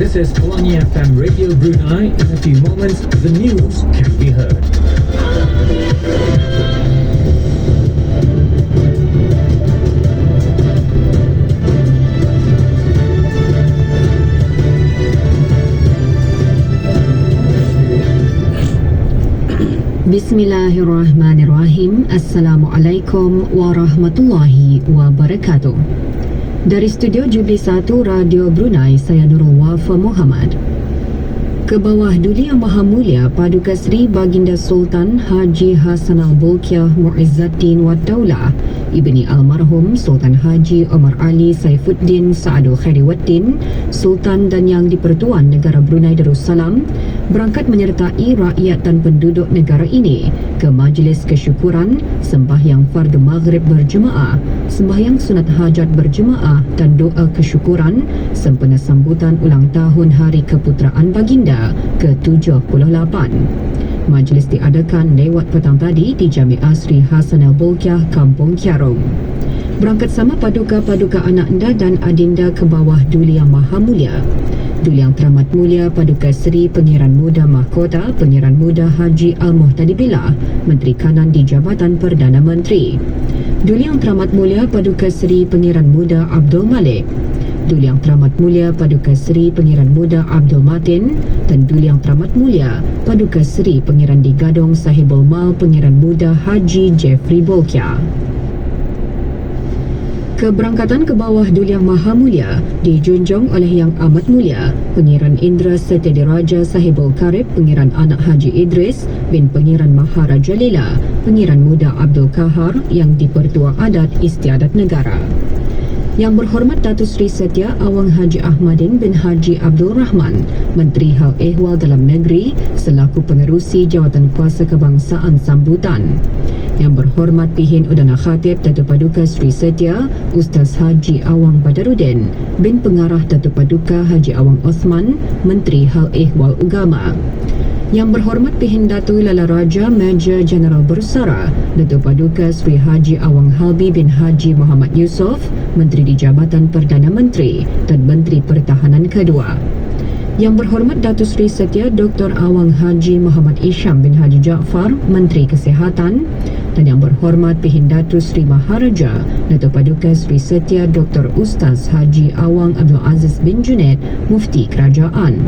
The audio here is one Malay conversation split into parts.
This is Pelangi FM Radio Brunei. In a few moments, the news can be heard. Bismillahirrahmanirrahim. Assalamualaikum warahmatullahi wabarakatuh. Dari studio Jubli 1 Radio Brunei, saya Nurul Wafa Muhammad. Ke bawah Duli Yang Maha Mulia Paduka Seri Baginda Sultan Haji Hassanal Bolkiah Muizzaddin Wad Daulah Ibni Almarhum Sultan Haji Omar Ali Saifuddin Saadul Khairiwaddin, Sultan dan Yang di-Pertuan Negara Brunei Darussalam berangkat menyertai rakyat dan penduduk negara ini ke Majlis Kesyukuran, sembahyang fardu maghrib berjemaah, sembahyang sunat hajat berjemaah dan doa kesyukuran sempena sambutan ulang tahun Hari Keputeraan Baginda ke-78. Majlis diadakan lewat petang tadi di Jamiah Sri Hassanal Bolkiah, Kampung Kiarong. Berangkat sama paduka-paduka anak anda dan adinda ke bawah Duli Yang Maha Mulia, Duli Yang Teramat Mulia Paduka Seri Pengiran Muda Mahkota Pengiran Muda Haji Al-Muhtadi Billah, Menteri Kanan di Jabatan Perdana Menteri, Duli Yang Teramat Mulia Paduka Seri Pengiran Muda Abdul Malik, Duli Yang Teramat Mulia Paduka Seri Pengiran Muda Abdul Matin, dan Duli Yang Teramat Mulia Paduka Seri Pengiran di Gadong Sahibul Mal Pengiran Muda Haji Jeffrey Bolkiah. Keberangkatan ke bawah Duli Yang Maha Mulia dijunjung oleh Yang Amat Mulia Pengiran Indra Setediraja Sahibul Karib Pengiran Anak Haji Idris bin Pengiran Maharaja Lila Pengiran Muda Abdul Kahar Yang di-Pertua Adat Istiadat Negara. Yang Berhormat Datuk Seri Setia Awang Haji Ahmadin bin Haji Abdul Rahman, Menteri Hal Ehwal Dalam Negeri selaku pengerusi Jawatan Kuasa Kebangsaan sambutan. Yang Berhormat Pihin Udana Khatib Datuk Paduka Seri Setia Ustaz Haji Awang Badaruddin bin Pengarah Datuk Paduka Haji Awang Osman, Menteri Hal Ehwal Agama. Yang Berhormat Pihin Datuk Lala Raja Major Jeneral Bersara Datuk Paduka Sri Haji Awang Halbi bin Haji Muhammad Yusof, Menteri di Jabatan Perdana Menteri dan Menteri Pertahanan kedua. Yang Berhormat Datuk Seri Setia Dr. Awang Haji Muhammad Isham bin Haji Jaafar, Menteri Kesihatan, dan Yang Berhormat Pihin Datuk Seri Maharaja Datuk Paduka Seri Setia Dr. Ustaz Haji Awang Abdul Aziz bin Junaid, Mufti Kerajaan.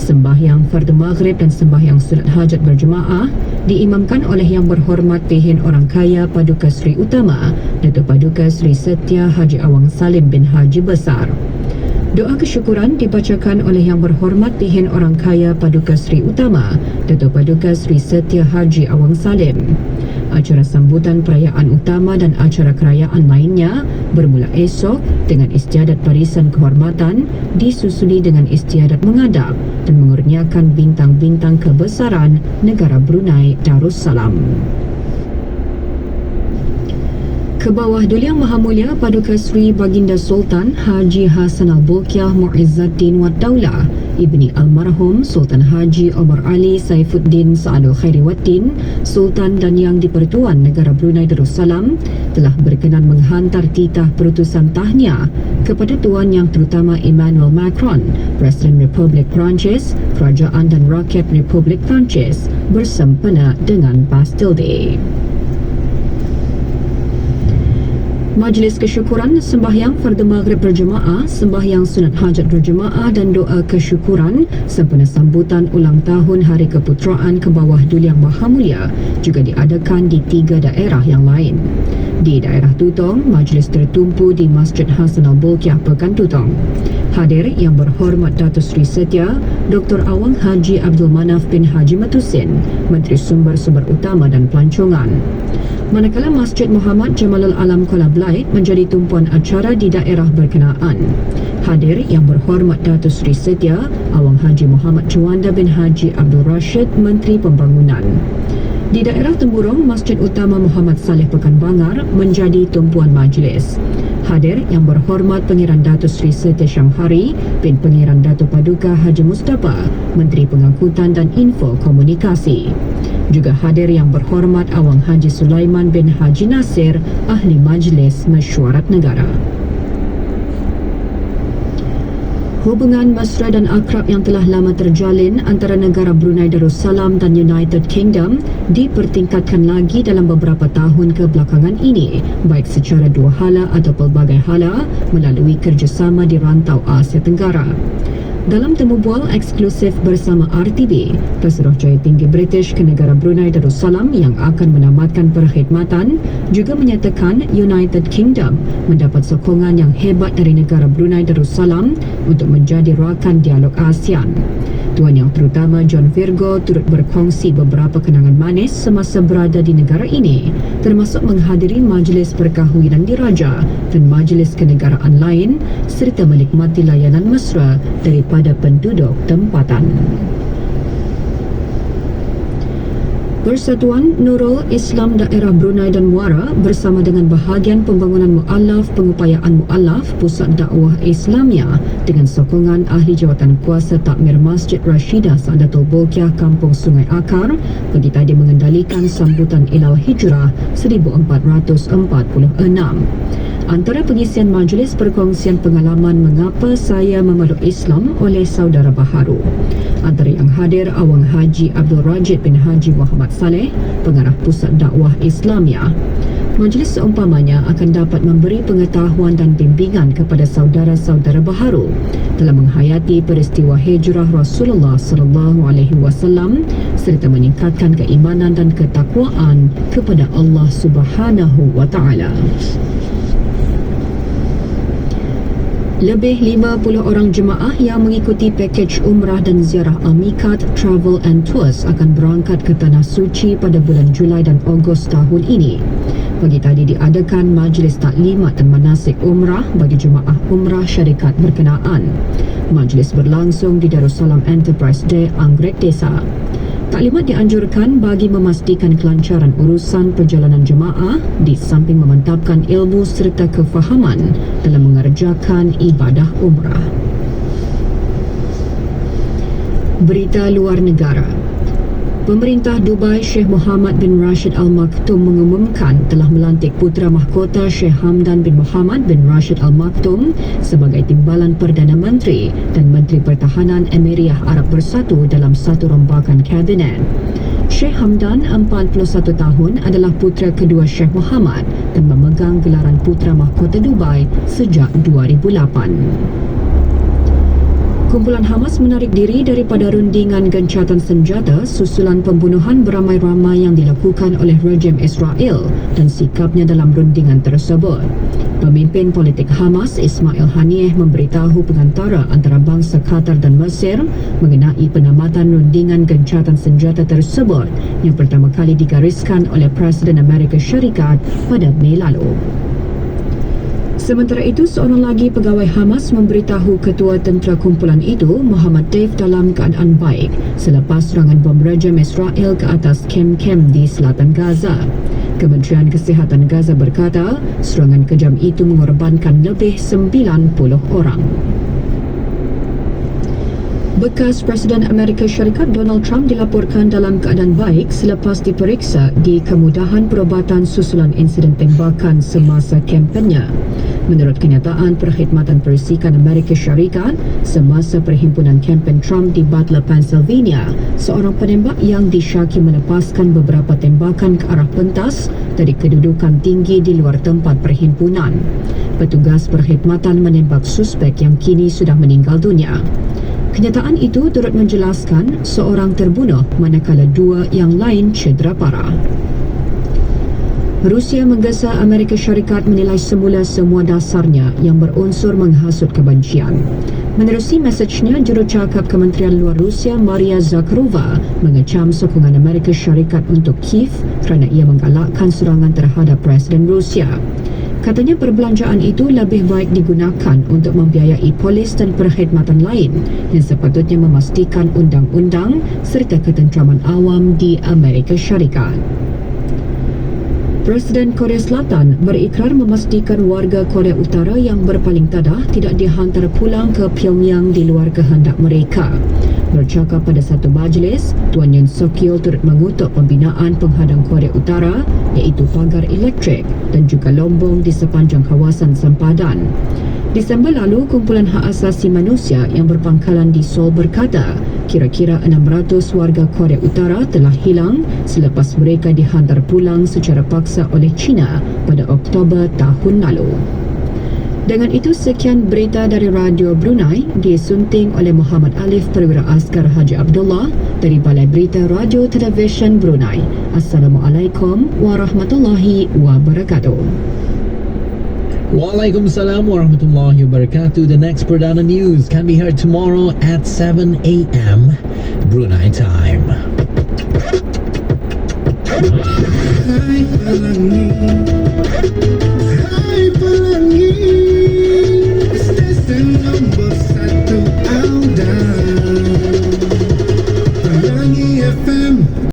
Sembahyang fardu maghrib dan sembahyang sunat hajat berjemaah diimamkan oleh Yang Berhormat Pihin Orang Kaya Paduka Seri Utama Datuk Paduka Seri Setia Haji Awang Salim bin Haji Besar. Doa kesyukuran dibacakan oleh Yang Berhormat Pihin Orang Kaya Paduka Seri Utama Datuk Paduka Seri Setia Haji Awang Salim. Acara sambutan perayaan utama dan acara kerajaan lainnya bermula esok dengan istiadat barisan kehormatan disusuli dengan istiadat mengadap dan mengurniakan bintang-bintang kebesaran negara Brunei Darussalam. Ke bawah Duli Yang Maha Mulia Paduka Seri Baginda Sultan Haji Hassanal Bolkiah Muizzaddin Wad Daulah Ibni Almarhum Sultan Haji Omar Ali Saifuddin Saadul Khairiwaddin, Sultan dan Yang di-Pertuan Negara Brunei Darussalam telah berkenan menghantar titah perutusan tahniah kepada Tuan Yang Terutama Emmanuel Macron, Presiden Republik Perancis, Kerajaan dan Rakyat Republik Perancis bersempena dengan Bastille Day. Majlis Kesyukuran, sembahyang fardu maghrib berjemaah, sembahyang sunat hajat berjemaah dan doa kesyukuran sempena sambutan ulang tahun Hari Keputeraan ke bawah Duli Yang Maha Mulia juga diadakan di 3 daerah yang lain. Di daerah Tutong, majlis tertumpu di Masjid Hassanal Bolkiah Pekan Tutong. Hadir Yang Berhormat Datuk Seri Setia Dr. Awang Haji Abdul Manaf bin Haji Matusin, Menteri Sumber-Sumber Utama dan Pelancongan. Manakala Masjid Muhammad Jamalul Alam Kuala Belait menjadi tumpuan acara di daerah berkenaan. Hadir Yang Berhormat Datuk Seri Setia Awang Haji Muhammad Juanda bin Haji Abdul Rashid, Menteri Pembangunan. Di daerah Temburong, Masjid Utama Muhammad Saleh Pekan Bangar menjadi tumpuan majlis. Hadir Yang Berhormat Pengiran Datuk Seri Setia Syamhari bin Pengiran Datuk Paduka Haji Mustafa, Menteri Pengangkutan dan Info Komunikasi. Juga hadir Yang Berhormat Awang Haji Sulaiman bin Haji Nasir, Ahli Majlis Mesyuarat Negara. Hubungan mesra dan akrab yang telah lama terjalin antara negara Brunei Darussalam dan United Kingdom dipertingkatkan lagi dalam beberapa tahun kebelakangan ini, baik secara dua hala atau pelbagai hala melalui kerjasama di rantau Asia Tenggara. Dalam temu bual eksklusif bersama RTB, Pesuruhjaya Tinggi British ke negara Brunei Darussalam yang akan menamatkan perkhidmatan juga menyatakan United Kingdom mendapat sokongan yang hebat dari negara Brunei Darussalam untuk menjadi rakan dialog ASEAN. Tuan Yang Terutama John Virgo turut berkongsi beberapa kenangan manis semasa berada di negara ini, termasuk menghadiri majlis perkahwinan diraja dan majlis kenegaraan lain serta menikmati layanan mesra daripada penduduk tempatan. Persatuan Nurul Islam Daerah Brunei dan Muara bersama dengan Bahagian Pembangunan Mu'alaf Pengupayaan Mu'alaf Pusat Dakwah Islamiyah dengan sokongan Ahli Jawatan Kuasa Takmir Masjid Rashidah Saadatul Bolkiah Kampung Sungai Akar bagi tadi mengendalikan sambutan Ilal Hijrah 1446. Antara pengisian majlis perkongsian pengalaman mengapa saya memeluk Islam oleh saudara baharu. Antara yang hadir Awang Haji Abdul Rajid bin Haji Muhammad Saleh, Pengarah Pusat Dakwah Islamiyah. Majlis seumpamanya akan dapat memberi pengetahuan dan bimbingan kepada saudara-saudara baharu dalam menghayati peristiwa hijrah Rasulullah SAW serta meningkatkan keimanan dan ketakwaan kepada Allah Subhanahu wa taala. Lebih 50 orang jemaah yang mengikuti pakej umrah dan ziarah Amikat Travel and Tours akan berangkat ke Tanah Suci pada bulan Julai dan Ogos tahun ini. Pagi tadi diadakan majlis taklimat dan manasik umrah bagi jemaah umrah syarikat berkenaan. Majlis berlangsung di Darussalam Enterprise Day, Anggrek Desa. Taklimat dianjurkan bagi memastikan kelancaran urusan perjalanan jemaah di samping memantapkan ilmu serta kefahaman dalam mengerjakan ibadah umrah. Berita luar negara. Pemerintah Dubai Sheikh Mohammed bin Rashid Al Maktoum mengumumkan telah melantik putera mahkota Sheikh Hamdan bin Mohammed bin Rashid Al Maktoum sebagai timbalan Perdana Menteri dan Menteri Pertahanan Emiriyah Arab Bersatu dalam satu rombakan kabinet. Sheikh Hamdan, 41 tahun, adalah putera kedua Sheikh Mohammed dan memegang gelaran putera mahkota Dubai sejak 2008. Kumpulan Hamas menarik diri daripada rundingan gencatan senjata susulan pembunuhan beramai-ramai yang dilakukan oleh rejim Israel dan sikapnya dalam rundingan tersebut. Pemimpin politik Hamas, Ismail Haniyeh, memberitahu pengantara antarabangsa Qatar dan Mesir mengenai penamatan rundingan gencatan senjata tersebut yang pertama kali digariskan oleh Presiden Amerika Syarikat pada Mei lalu. Sementara itu, seorang lagi pegawai Hamas memberitahu ketua tentera kumpulan itu, Muhammad Deif, dalam keadaan baik selepas serangan bom rejim Israel ke atas kem-kem di selatan Gaza. Kementerian Kesihatan Gaza berkata, serangan kejam itu mengorbankan lebih 90 orang. Bekas Presiden Amerika Syarikat Donald Trump dilaporkan dalam keadaan baik selepas diperiksa di kemudahan perubatan susulan insiden tembakan semasa kempennya. Menurut kenyataan Perkhidmatan Persikan Amerika Syarikat, semasa perhimpunan kempen Trump di Butler, Pennsylvania, seorang penembak yang disyaki melepaskan beberapa tembakan ke arah pentas dari kedudukan tinggi di luar tempat perhimpunan. Petugas perkhidmatan menembak suspek yang kini sudah meninggal dunia. Kenyataan itu turut menjelaskan seorang terbunuh manakala dua yang lain cedera parah. Rusia menggesa Amerika Syarikat menilai semula semua dasarnya yang berunsur menghasut kebencian. Menerusi mesejnya, jurucakap Kementerian Luar Rusia Maria Zakharova mengecam sokongan Amerika Syarikat untuk Kiev kerana ia menggalakkan serangan terhadap Presiden Rusia. Katanya perbelanjaan itu lebih baik digunakan untuk membiayai polis dan perkhidmatan lain yang sepatutnya memastikan undang-undang serta ketenteraman awam di Amerika Syarikat. Presiden Korea Selatan berikrar memastikan warga Korea Utara yang berpaling tadah tidak dihantar pulang ke Pyongyang di luar kehendak mereka. Bercakap pada satu majlis, Tuan Yoon Suk Yeol turut mengutuk pembinaan penghadang Korea Utara iaitu pagar elektrik dan juga lombong di sepanjang kawasan sempadan. Disember lalu, kumpulan hak asasi manusia yang berpangkalan di Seoul berkata kira-kira 600 warga Korea Utara telah hilang selepas mereka dihantar pulang secara paksa oleh China pada Oktober tahun lalu. Dengan itu, sekian berita dari Radio Brunei disunting oleh Muhammad Alif Perwira Askar Haji Abdullah dari Balai Berita Radio Televisyen Brunei. Assalamualaikum warahmatullahi wabarakatuh. Waalaikumsalam warahmatullahi wabarakatuh. The next Perdana News can be heard tomorrow at 7 a.m. Brunei time. Hai alami